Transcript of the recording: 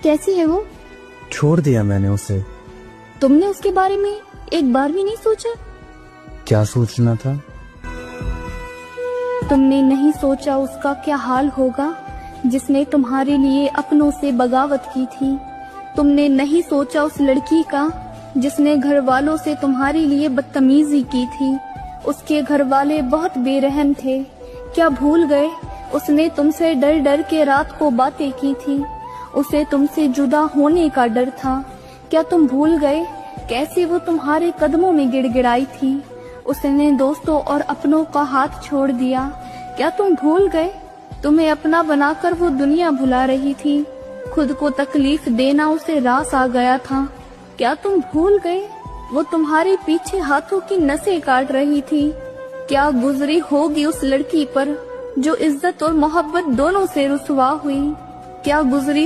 کیسی ہے وہ؟ چھوڑ دیا میں نے اسے۔ تم نے اس کے بارے میں ایک بار بھی نہیں سوچا؟ کیا سوچنا تھا؟ تم نے نہیں سوچا اس کا کیا حال ہوگا جس نے تمہارے لیے اپنوں سے بغاوت کی تھی؟ تم نے نہیں سوچا اس لڑکی کا جس نے گھر والوں سے تمہارے لیے بدتمیزی کی تھی؟ اس کے گھر والے بہت بے رحم تھے، کیا بھول گئے؟ اس نے تم سے ڈر ڈر کے رات کو باتیں کی تھی، اسے تم سے جدا ہونے کا ڈر تھا، کیا تم بھول گئے؟ کیسے وہ تمہارے قدموں میں گڑ گڑائی تھی، اس نے دوستوں اور اپنوں کا ہاتھ چھوڑ دیا، کیا تم بھول گئے؟ تمہیں اپنا بنا کر وہ دنیا بھلا رہی تھی، خود کو تکلیف دینا اسے راس آ گیا تھا، کیا تم بھول گئے؟ وہ تمہارے پیچھے ہاتھوں کی نسیں کاٹ رہی تھی، کیا گزری ہوگی اس لڑکی پر جو عزت اور محبت دونوں سے رسوا ہوئی؟ کیا گزری